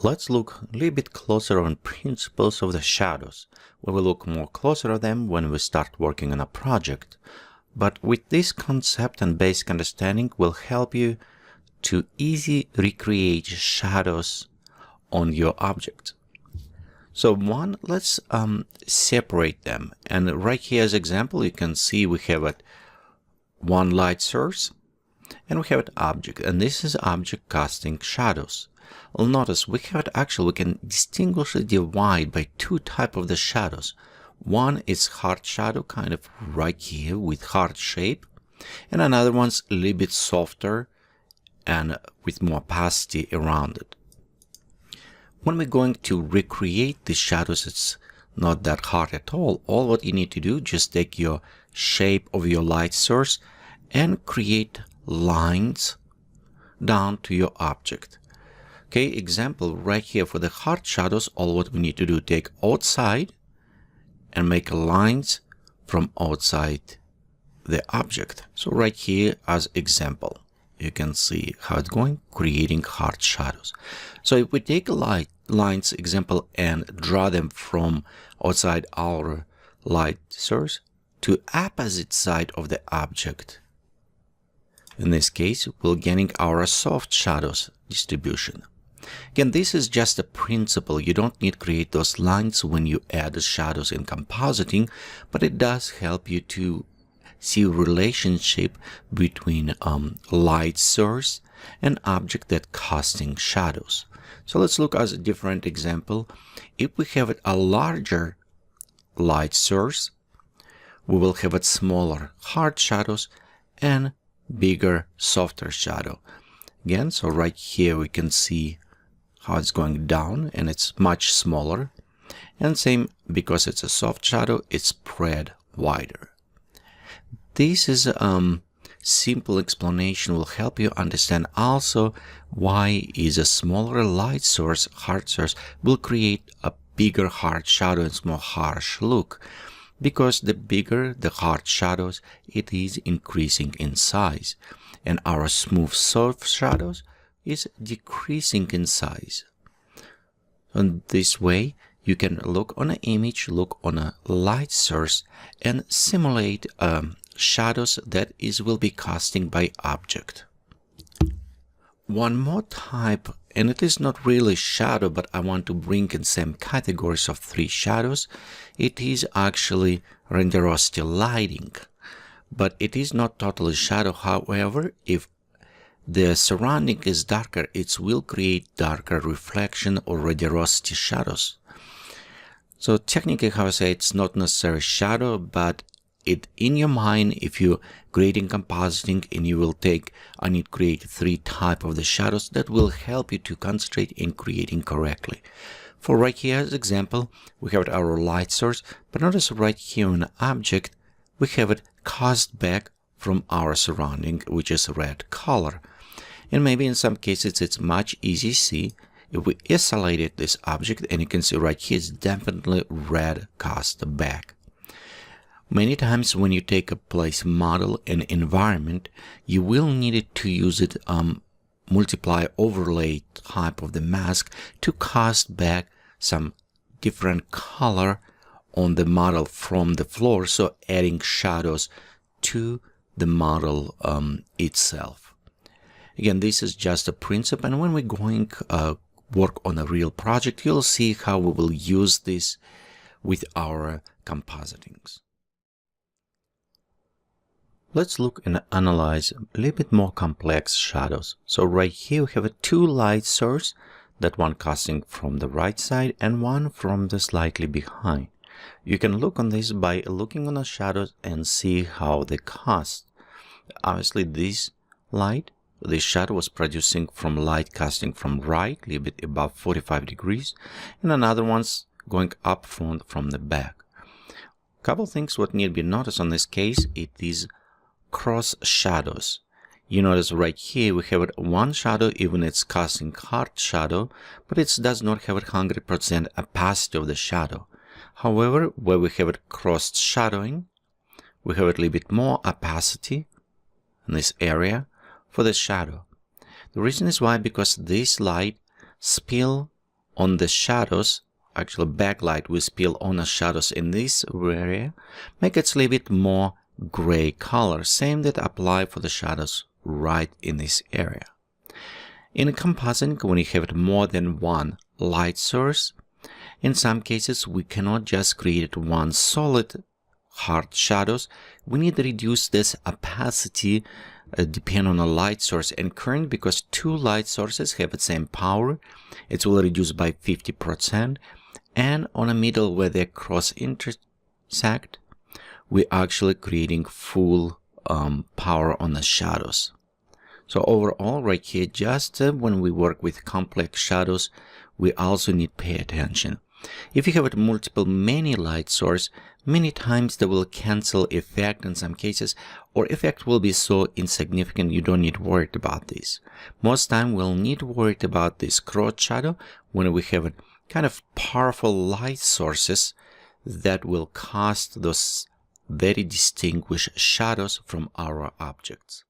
Let's look a little bit closer on principles of the shadows. We will look more closer at them when we start working on a project. But with this concept and basic understanding will help you to easily recreate shadows on your object. So let's separate them. And right here as example, you can see we have one light source and we have an object. And this is object casting shadows. Well, notice we can distinguish and divide by two types of the shadows. One is hard shadow, kind of right here with hard shape, and another one's a little bit softer and with more opacity around it. When we're going to recreate the shadows, it's not that hard at all. All what you need to do, just take your shape of your light source and create lines down to your object. Okay, example right here for the hard shadows, all what we need to do, take outside and make lines from outside the object. So right here as example, you can see how it's going, creating hard shadows. So if we take lines example and draw them from outside our light source to opposite side of the object, in this case, we're getting our soft shadows distribution. Again, this is just a principle. You don't need to create those lines when you add the shadows in compositing, but it does help you to see relationship between light source and object that casting shadows. So let's look at a different example. If we have a larger light source, we will have smaller hard shadows and bigger softer shadow. Again, so right here we can see how it's going down and it's much smaller, and same because it's a soft shadow, it's spread wider. This is simple explanation will help you understand also why is a smaller light source, hard source, will create a bigger hard shadow and more harsh look. Because the bigger the hard shadows, it is increasing in size, and our smooth soft shadows is decreasing in size. And this way you can look on an image, look on a light source and simulate shadows that will be casting by object. One more type, and it is not really shadow, but I want to bring in same categories of three shadows. It is actually renderosity lighting, but it is not totally shadow. However, if the surrounding is darker, it will create darker reflection or renderosity shadows. So technically, how I say, it's not necessarily shadow, but it in your mind, if you're creating compositing and you will take and you create three types of the shadows, that will help you to concentrate in creating correctly. For right here as example, we have our light source, but notice right here in the object, we have it cast back from our surrounding, which is red color. And maybe in some cases it's much easier to see if we isolated this object, and you can see right here it's definitely red cast back. Many times when you take a place model and environment, you will need it to use it multiply overlay type of the mask to cast back some different color on the model from the floor, so adding shadows to the model itself. Again, this is just a principle, and when we're going work on a real project, you'll see how we will use this with our compositings. Let's look and analyze a little bit more complex shadows. So right here we have two light sources, that one casting from the right side and one from the slightly behind. You can look on this by looking on the shadows and see how they cast. Obviously this shadow was producing from light casting from right, a little bit above 45 degrees, and another one's going up front from the back. Couple things what need to be noticed on this case, it is cross shadows. You notice right here we have one shadow, even it's casting hard shadow, but it does not have 100% opacity of the shadow. However, where we have it cross shadowing, we have a little bit more opacity in this area for the shadow. The reason is why, because this light spill on the shadows, actually backlight we spill on the shadows in this area, make it a little bit more gray color. Same that apply for the shadows right in this area. In compositing, when you have more than one light source, in some cases we cannot just create one solid hard shadows. We need to reduce this opacity depending on the light source and current, because two light sources have the same power. It will reduce by 50%, and on a middle where they cross intersect, we're actually creating full power on the shadows. So overall, right here, just when we work with complex shadows, we also need to pay attention. If you have many light source, many times they will cancel effect in some cases, or effect will be so insignificant you don't need to worry about this. Most time we'll need to worry about this cross shadow when we have kind of powerful light sources that will cast those very distinguished shadows from our objects.